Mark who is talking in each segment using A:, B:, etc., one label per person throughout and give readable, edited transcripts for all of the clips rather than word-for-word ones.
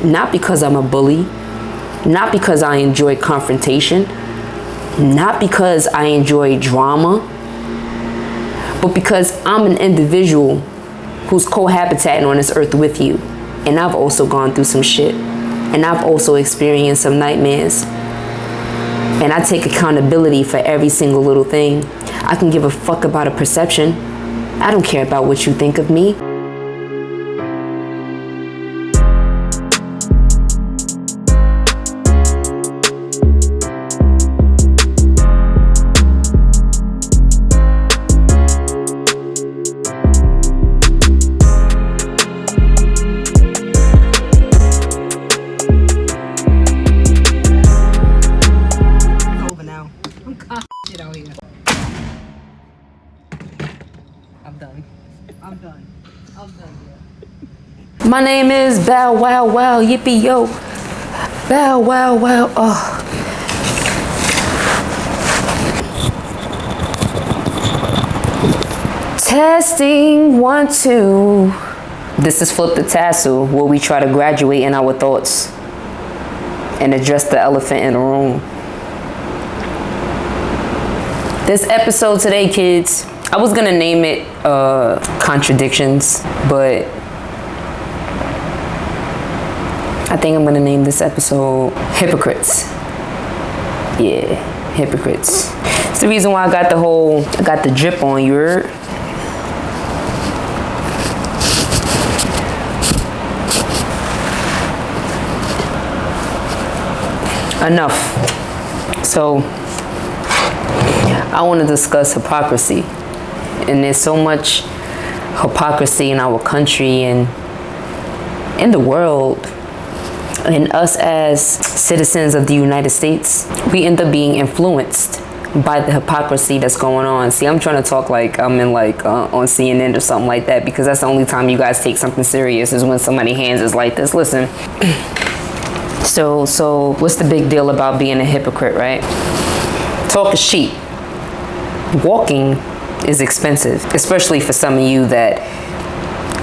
A: Not because I'm a bully, not because I enjoy confrontation, not because I enjoy drama, but because I'm an individual who's cohabitating on this earth with you. And I've also gone through some shit. And I've also experienced some nightmares. And I take accountability for every single little thing. I can give a fuck about a perception. I don't care about what you think of me. My name is Bow Wow Wow, yippee yo. Bow Wow Wow, oh. Testing 1 2. This is Flip the Tassel, where we try to graduate in our thoughts and address the elephant in the room. This episode today, kids, I was gonna name it Contradictions, but I think I'm gonna name this episode Hypocrites. Yeah, Hypocrites. It's the reason why I got the drip on, you heard? Enough. So, I want to discuss hypocrisy. And there's so much hypocrisy in our country and in the world. And us as citizens of the United States, we end up being influenced by the hypocrisy that's going on. See, I'm trying to talk like I'm in on CNN or something like that, because that's the only time you guys take something serious is when somebody hands is like this. Listen. So what's the big deal about being a hypocrite, right? Talk is cheap. Walking is expensive, especially for some of you that,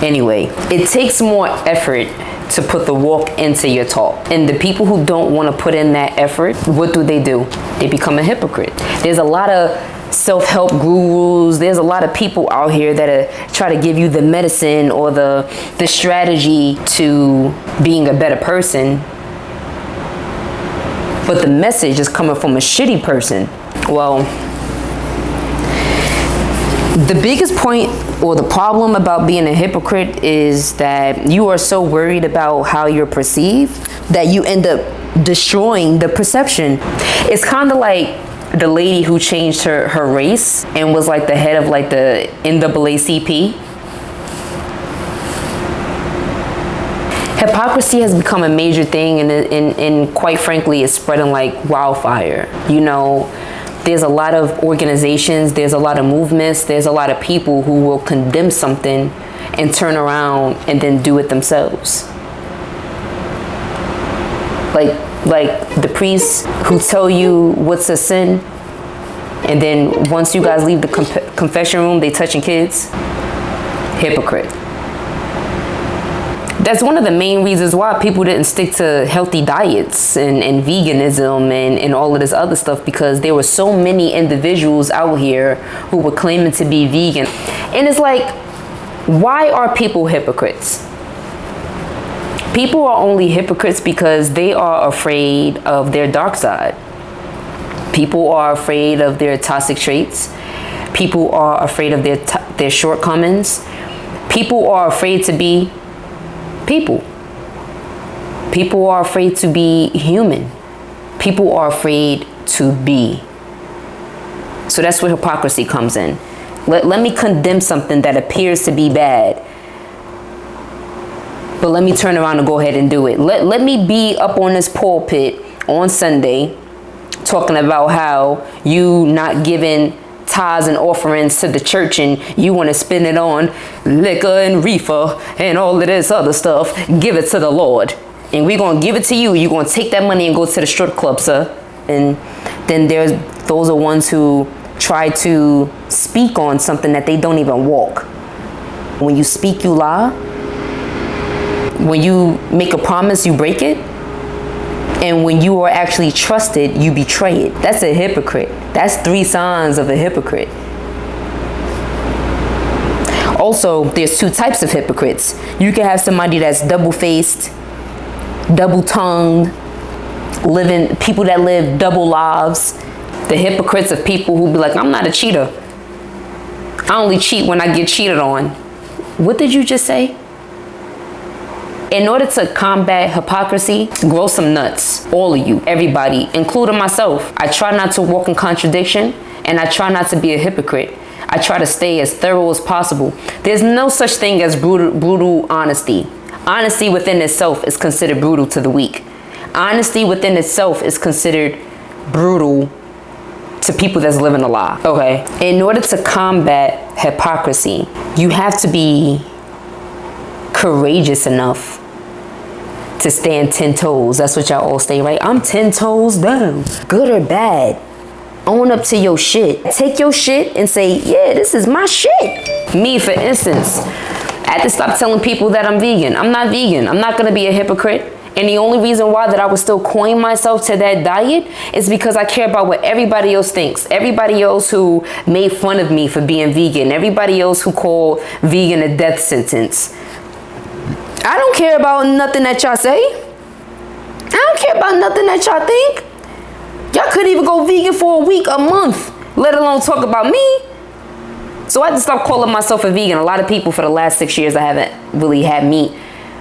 A: anyway, it takes more effort to put the walk into your talk. And the people who don't want to put in that effort, what do? They become a hypocrite. There's a lot of self-help gurus. There's a lot of people out here that try to give you the medicine or the strategy to being a better person. But the message is coming from a shitty person. Well, the biggest point or the problem about being a hypocrite is that you are so worried about how you're perceived that you end up destroying the perception. It's kind of like the lady who changed her race and was like the head of like the NAACP. Hypocrisy has become a major thing, and quite frankly, it's spreading like wildfire. You know, there's a lot of organizations, there's a lot of movements, there's a lot of people who will condemn something and turn around and then do it themselves. Like the priests who tell you what's a sin, and then once you guys leave the confession room, they touching kids. Hypocrite. That's one of the main reasons why people didn't stick to healthy diets and veganism and all of this other stuff, because there were so many individuals out here who were claiming to be vegan. And it's like, why are people hypocrites? People are only hypocrites because they are afraid of their dark side. People are afraid of their toxic traits. People are afraid of their shortcomings. People are afraid to be people. People are afraid to be human. People are afraid to be. So that's where hypocrisy comes in. Let me condemn something that appears to be bad, but let me turn around and go ahead and do it. Let me be up on this pulpit on Sunday talking about how you not giving tithes and offerings to the church and you want to spend it on liquor and reefer and all of this other stuff. Give it to the Lord, and we're going to give it to you. You're going to take that money and go to the strip club, sir. And then there's those are ones who try to speak on something that they don't even walk. When you speak, you lie. When you make a promise, you break it. And when you are actually trusted, you betray it. That's a hypocrite. That's 3 signs of a hypocrite. Also, there's 2 types of hypocrites. You can have somebody that's double-faced, double-tongued, people that live double lives. The hypocrites of people who be like, I'm not a cheater. I only cheat when I get cheated on. What did you just say? In order to combat hypocrisy, grow some nuts. All of you, everybody, including myself. I try not to walk in contradiction, and I try not to be a hypocrite. I try to stay as thorough as possible. There's no such thing as brutal honesty. Honesty within itself is considered brutal to the weak. Honesty within itself is considered brutal to people that's living a lie. Okay. In order to combat hypocrisy, you have to be courageous enough to stand 10 toes. That's what y'all all say, right? I'm 10 toes down. Good or bad. Own up to your shit. Take your shit and say, yeah, this is my shit. Me, for instance, I had to stop telling people that I'm vegan. I'm not vegan. I'm not gonna be a hypocrite. And the only reason why that I would still coin myself to that diet is because I care about what everybody else thinks. Everybody else who made fun of me for being vegan. Everybody else who called vegan a death sentence. I don't care about nothing that y'all say. I don't care about nothing that y'all think. Y'all couldn't even go vegan for a week, a month, let alone talk about me. So I had to stop calling myself a vegan. A lot of people for the last 6 years, I haven't really had meat.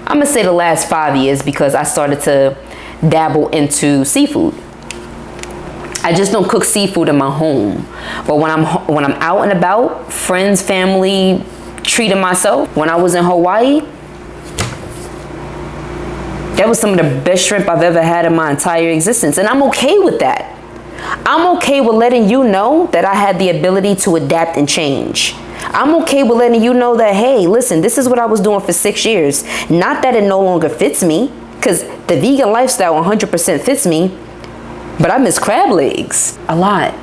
A: I'm gonna say the last 5 years because I started to dabble into seafood. I just don't cook seafood in my home. But when I'm out and about, friends, family, treating myself. When I was in Hawaii, that was some of the best shrimp I've ever had in my entire existence. And I'm okay with that. I'm okay with letting you know that I had the ability to adapt and change. I'm okay with letting you know that, hey, listen, this is what I was doing for 6 years. Not that it no longer fits me, because the vegan lifestyle 100% fits me, but I miss crab legs a lot.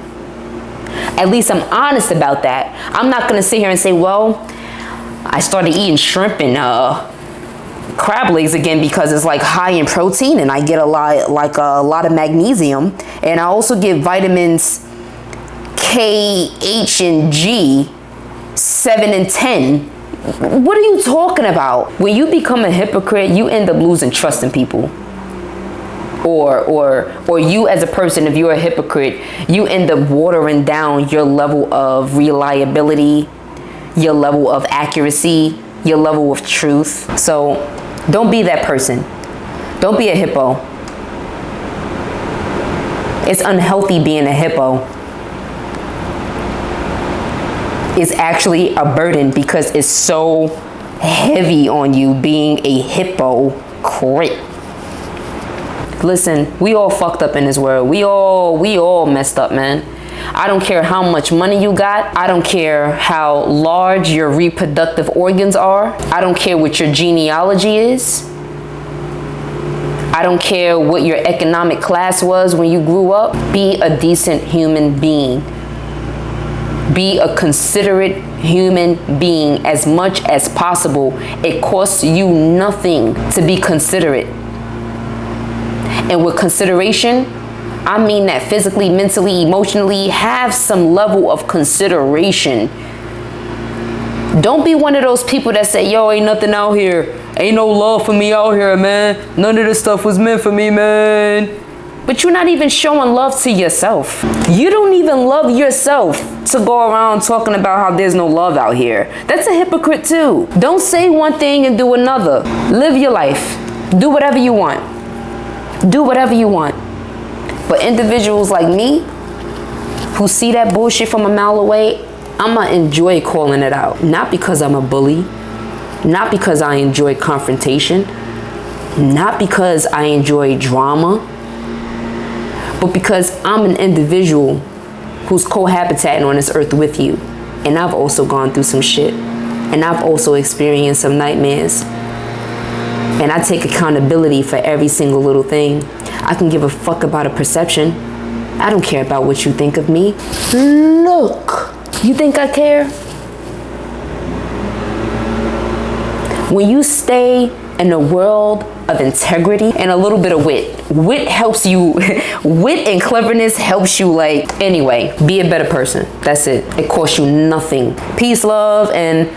A: At least I'm honest about that. I'm not going to sit here and say, well, I started eating shrimp and crab legs again because it's like high in protein and I get a lot of magnesium, and I also get vitamins K, H, and G, 7 and 10. What are you talking about? When you become a hypocrite, you end up losing trust in people. Or you as a person, if you're a hypocrite, you end up watering down your level of reliability, your level of accuracy, your level of truth. So don't be that person. Don't be a hippo. It's unhealthy being a hippo. It's actually a burden because it's so heavy on you being a hypocrite. Listen, we all fucked up in this world. We all messed up, man. I don't care how much money you got. I don't care how large your reproductive organs are. I don't care what your genealogy is. I don't care what your economic class was when you grew up. Be a decent human being. Be a considerate human being as much as possible. It costs you nothing to be considerate. And with consideration, I mean that physically, mentally, emotionally. Have some level of consideration. Don't be one of those people that say, yo, ain't nothing out here. Ain't no love for me out here, man. None of this stuff was meant for me, man. But you're not even showing love to yourself. You don't even love yourself to go around talking about how there's no love out here. That's a hypocrite too. Don't say one thing and do another. Live your life. Do whatever you want. Do whatever you want. But individuals like me, who see that bullshit from a mile away, I'ma enjoy calling it out. Not because I'm a bully. Not because I enjoy confrontation. Not because I enjoy drama. But because I'm an individual who's cohabitating on this earth with you. And I've also gone through some shit. And I've also experienced some nightmares. And I take accountability for every single little thing. I can give a fuck about a perception. I don't care about what you think of me. Look, you think I care? When you stay in a world of integrity and a little bit of wit. Wit helps you, wit and cleverness helps you, like, anyway, be a better person. That's it. It costs you nothing. Peace, love, and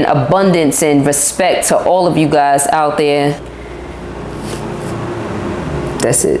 A: abundance and respect to all of you guys out there. That's it.